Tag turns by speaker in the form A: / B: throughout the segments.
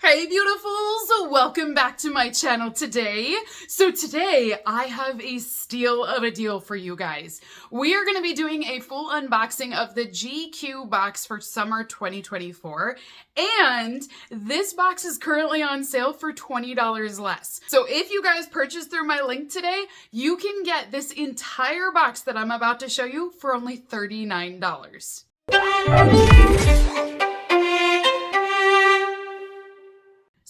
A: Hey beautifuls, welcome back to my channel today. So today I have a steal of a deal for you guys. We are going to be doing a full unboxing of the GQ box for summer 2024, and this box is currently on sale for $20 less. So if you guys purchase through my link today, you can get this entire box that I'm about to show you for only $39.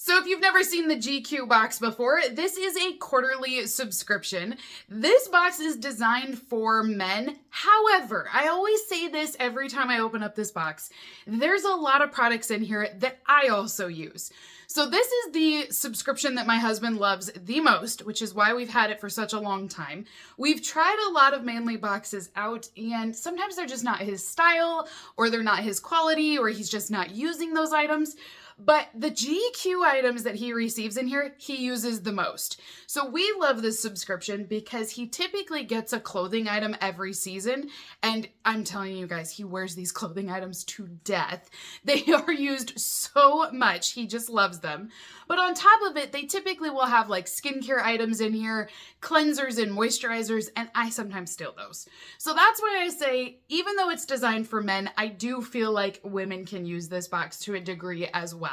A: So if you've never seen the GQ box before, this is a quarterly subscription. This box is designed for men. However, I always say this every time I open up this box, there's a lot of products in here that I also use. So this is the subscription that my husband loves the most, which is why we've had it for such a long time. We've tried a lot of manly boxes out, and sometimes they're just not his style, or they're not his quality, or he's just not using those items. But the GQ items that he receives in here, he uses the most. So we love this subscription because he typically gets a clothing item every season. And I'm telling you guys, he wears these clothing items to death. They are used so much. He just loves them. But on top of it, they typically will have like skincare items in here, cleansers and moisturizers, and I sometimes steal those. So that's why I say, even though it's designed for men, I do feel like women can use this box to a degree as well.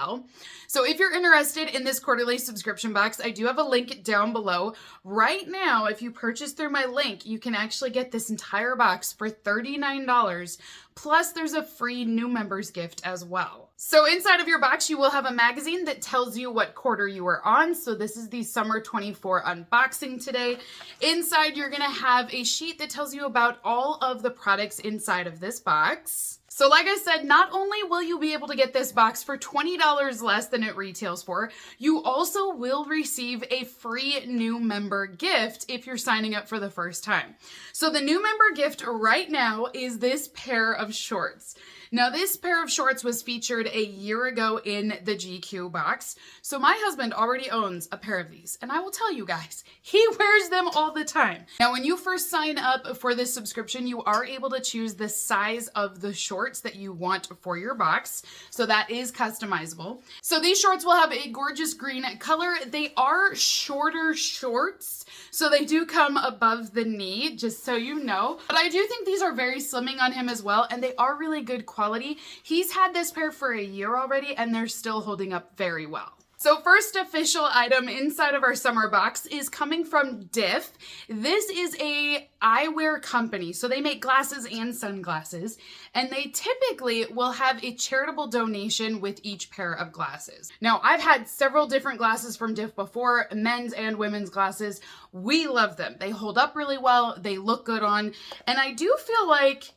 A: So if you're interested in this quarterly subscription box, I do have a link down below. Right now, if you purchase through my link, you can actually get this entire box for $39. Plus, there's a free new members gift as well. So inside of your box, you will have a magazine that tells you what quarter you are on. So this is the summer 24 unboxing today. Inside, you're gonna have a sheet that tells you about all of the products inside of this box. So like I said, not only will you be able to get this box for $20 less than it retails for, you also will receive a free new member gift if you're signing up for the first time. So the new member gift right now is this pair of shorts. Now this pair of shorts was featured a year ago in the GQ box. So my husband already owns a pair of these, and I will tell you guys, he wears them all the time. Now when you first sign up for this subscription, you are able to choose the size of the shorts that you want for your box. So that is customizable. So these shorts will have a gorgeous green color. They are shorter shorts, so they do come above the knee, just so you know. But I do think these are very slimming on him as well, and they are really good quality. He's had this pair for a year already, and they're still holding up very well. So first official item inside of our summer box is coming from Diff. This is a eyewear company. So they make glasses and sunglasses, and they typically will have a charitable donation with each pair of glasses. Now, I've had several different glasses from Diff before, men's and women's glasses. We love them. They hold up really well. They look good on, and I feel like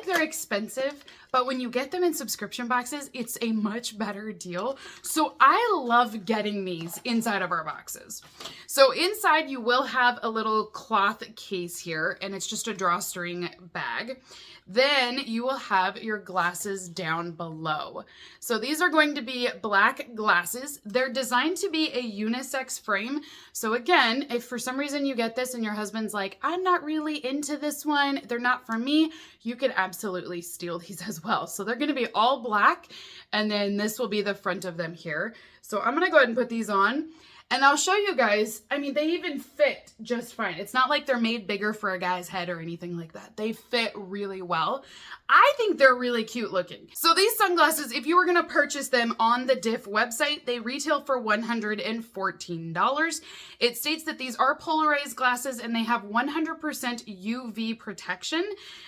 A: they're expensive, but when you get them in subscription boxes, it's a much better deal. So I love getting these inside of our boxes. So inside you will have a little cloth case here, and it's just a drawstring bag. Then you will have your glasses down below. So these are going to be black glasses. They're designed to be a unisex frame. So again, if for some reason you get this and your husband's like, I'm not really into this one, they're not for me, you can absolutely steal these as well. So they're gonna be all black, and then this will be the front of them here. So I'm gonna go ahead and put these on. And I'll show you guys, I mean, they even fit just fine. It's not like they're made bigger for a guy's head or anything like that. They fit really well. I think they're really cute looking. So these sunglasses, if you were gonna purchase them on the Diff website, they retail for $114. It states that these are polarized glasses and they have 100% UV protection.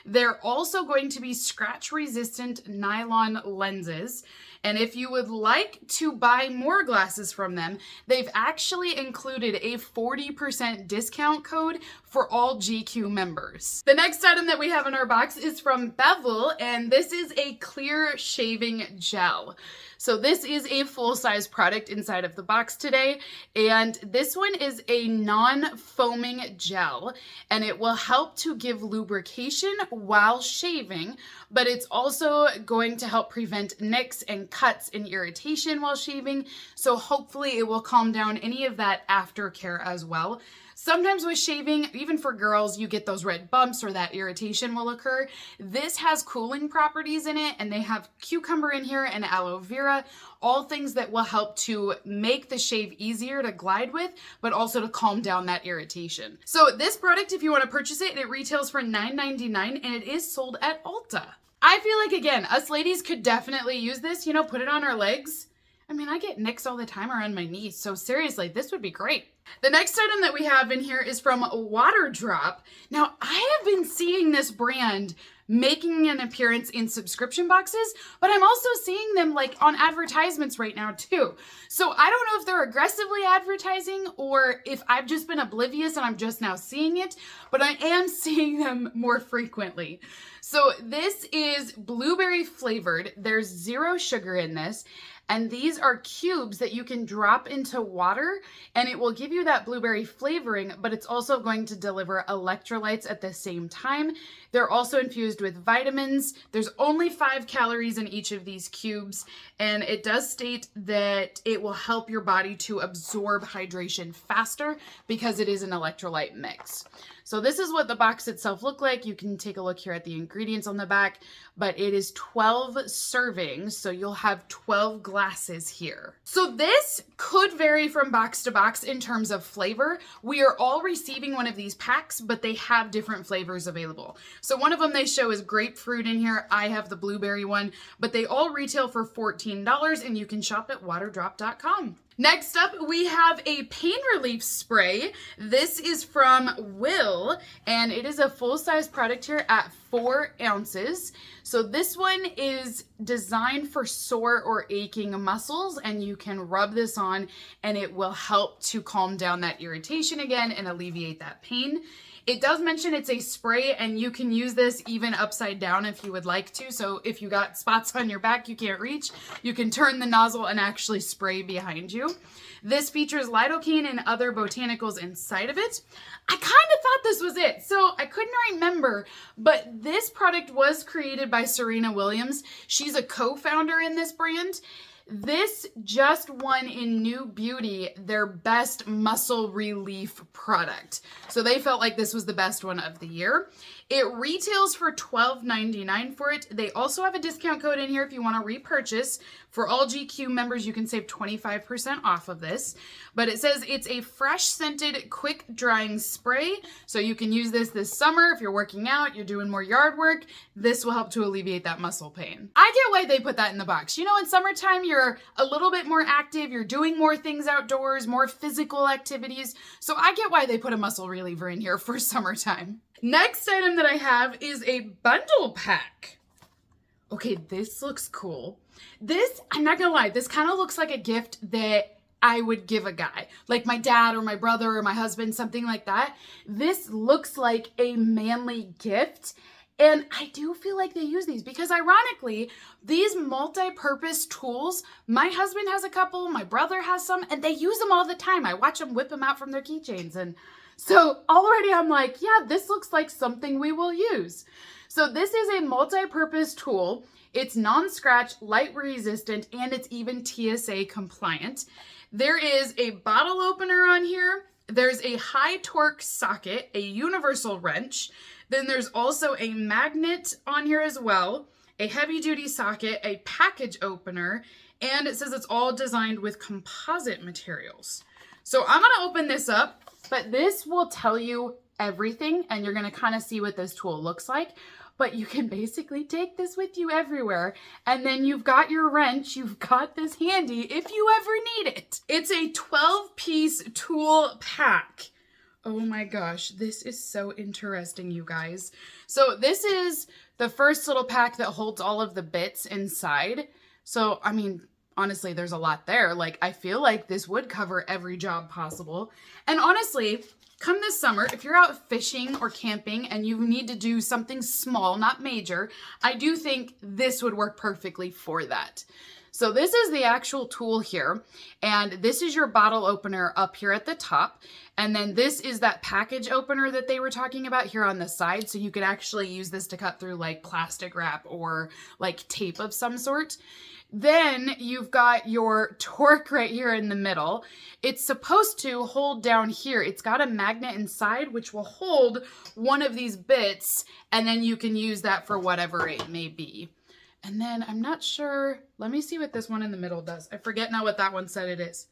A: They're also going to be scratch resistant nylon lenses. And if you would like to buy more glasses from them, they've actually included a 40% discount code for all GQ members. The next item that we have in our box is from Bevel, and this is a clear shaving gel. So this is a full-size product inside of the box today, and this one is a non-foaming gel, and it will help to give lubrication while shaving, but it's also going to help prevent nicks and cuts and irritation while shaving, so hopefully it will calm down any of that aftercare as well. Sometimes with shaving, even for girls, you get those red bumps or that irritation will occur. This has cooling properties in it, and they have cucumber in here and aloe vera, all things that will help to make the shave easier to glide with, but also to calm down that irritation. So this product, if you want to purchase it, it retails for $9.99 and it is sold at Ulta. I feel like, again, us ladies could definitely use this, you know, put it on our legs. I mean, I get nicks all the time around my knees, so seriously, this would be great. The next item that we have in here is from Water Drop. Now, I have been seeing this brand making an appearance in subscription boxes, but I'm also seeing them like on advertisements right now too. So I don't know if they're aggressively advertising or if I've just been oblivious and I'm just now seeing it, but I am seeing them more frequently. So this is blueberry flavored. There's 0 sugar in this. And these are cubes that you can drop into water and it will give you that blueberry flavoring, but it's also going to deliver electrolytes at the same time. They're also infused with vitamins. There's only 5 calories in each of these cubes, and it does state that it will help your body to absorb hydration faster because it is an electrolyte mix. So this is what the box itself looked like. You can take a look here at the ingredients on the back, but it is 12 servings, so you'll have 12 glasses here. So this could vary from box to box in terms of flavor. We are all receiving one of these packs, but they have different flavors available. So one of them they show is grapefruit in here. I have the blueberry one, but they all retail for $14 and you can shop at waterdrop.com. Next up, we have a pain relief spray. This is from Will, and it is a full-size product here at 4 ounces. So this one is designed for sore or aching muscles, and you can rub this on and it will help to calm down that irritation again and alleviate that pain. It does mention it's a spray and you can use this even upside down if you would like to. So if you got spots on your back you can't reach, you can turn the nozzle and actually spray behind you. This features lidocaine and other botanicals inside of it. I kind of thought this was it, so I couldn't remember, but this product was created by Serena Williams. She's a co-founder in this brand. This just won in New Beauty their best muscle relief product. So they felt like this was the best one of the year. It retails for $12.99 for it. They also have a discount code in here if you want to repurchase. For all GQ members, you can save 25% off of this. But it says it's a fresh scented, quick drying spray. So you can use this summer if you're working out, you're doing more yard work. This will help to alleviate that muscle pain. I get why they put that in the box. You know, in summertime, you're a little bit more active. You're doing more things outdoors, more physical activities. So I get why they put a muscle reliever in here for summertime. Next item that I have is a bundle pack. Okay, this looks cool. This, I'm not gonna lie, this kind of looks like a gift that I would give a guy, like my dad or my brother or my husband, something like that. This looks like a manly gift. And I do feel like they use these because ironically, these multi-purpose tools, my husband has a couple, my brother has some, and they use them all the time. I watch them whip them out from their keychains. And so already I'm like, yeah, this looks like something we will use. So this is a multi-purpose tool. It's non-scratch, light resistant, and it's even TSA compliant. There is a bottle opener on here. There's a high torque socket, a universal wrench. Then there's also a magnet on here as well, a heavy duty socket, a package opener, and it says it's all designed with composite materials. So I'm gonna open this up, but this will tell you everything and you're gonna kind of see what this tool looks like. But you can basically take this with you everywhere. And then you've got your wrench, you've got this handy if you ever need it. It's a 12-piece tool pack. Oh my gosh, this is so interesting, you guys. So this is the first little pack that holds all of the bits inside. So, I mean, honestly, there's a lot there. Like, I feel like this would cover every job possible. And honestly, come this summer, if you're out fishing or camping and you need to do something small, not major, I do think this would work perfectly for that. So this is the actual tool here, and this is your bottle opener up here at the top. And then this is that package opener that they were talking about here on the side. So you can actually use this to cut through like plastic wrap or like tape of some sort. Then you've got your torque right here in the middle. It's supposed to hold down here. It's got a magnet inside which will hold one of these bits, and then you can use that for whatever it may be. And then I'm not sure, let me see what this one in the middle does. I forget now what that one said it is.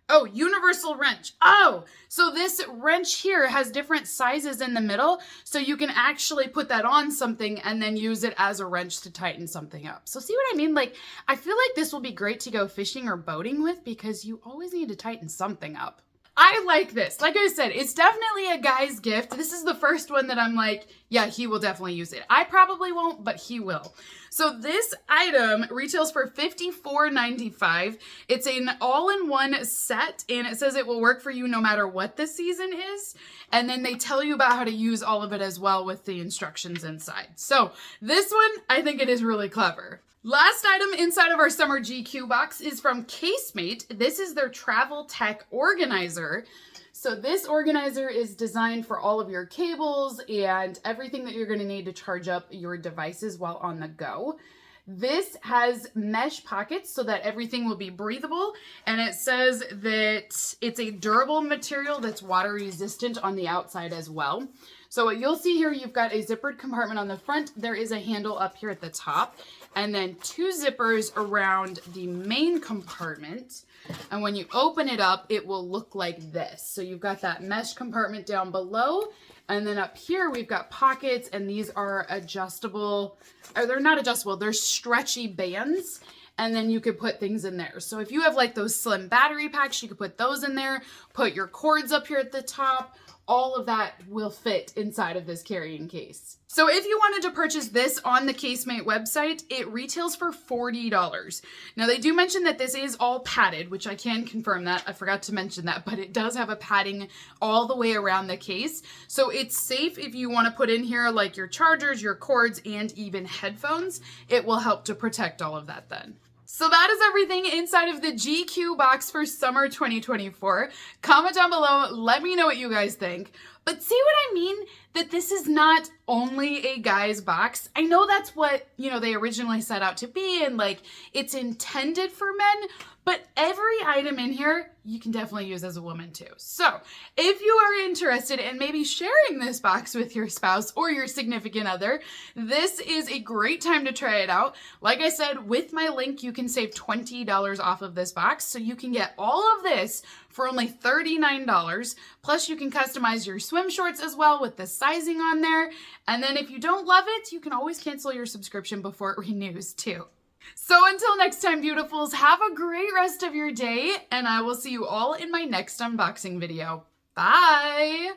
A: Oh, universal wrench. Oh, so this wrench here has different sizes in the middle, so you can actually put that on something and then use it as a wrench to tighten something up. So see what I mean? Like, I feel like this will be great to go fishing or boating with because you always need to tighten something up. I like this. Like I said, it's definitely a guy's gift. This is the first one that I'm like, yeah, he will definitely use it. I probably won't, but he will. So this item retails for $54.95. It's an all-in-one set, and it says it will work for you no matter what the season is. And then they tell you about how to use all of it as well with the instructions inside. So this one, I think it is really clever. Last item inside of our summer GQ box is from Casemate. This is their travel tech organizer. So this organizer is designed for all of your cables and everything that you're going to need to charge up your devices while on the go. This has mesh pockets so that everything will be breathable, and it says that it's a durable material that's water resistant on the outside as well. So what you'll see here, you've got a zippered compartment on the front. There is a handle up here at the top, and then two zippers around the main compartment. And when you open it up, it will look like this. So you've got that mesh compartment down below, and then up here we've got pockets, and these are adjustable, or they're not adjustable, they're stretchy bands. And then you could put things in there. So if you have like those slim battery packs, you could put those in there, put your cords up here at the top. All of that will fit inside of this carrying case. So if you wanted to purchase this on the Casemate website, it retails for $40. Now they do mention that this is all padded, which I can confirm that. I forgot to mention that, but it does have a padding all the way around the case. So it's safe if you want to put in here like your chargers, your cords, and even headphones. It will help to protect all of that then. So that is everything inside of the GQ box for summer 2024. Comment down below, let me know what you guys think. But see what I mean? That this is not only a guy's box. I know that's what, they originally set out to be, and like it's intended for men, but every item in here you can definitely use as a woman too. So if you are interested in maybe sharing this box with your spouse or your significant other, this is a great time to try it out. Like I said, with my link, you can save $20 off of this box. So you can get all of this for only $39. Plus you can customize your swim shorts as well with the sizing on there. And then if you don't love it, you can always cancel your subscription before it renews too. So until next time, beautifuls, have a great rest of your day, and I will see you all in my next unboxing video. Bye!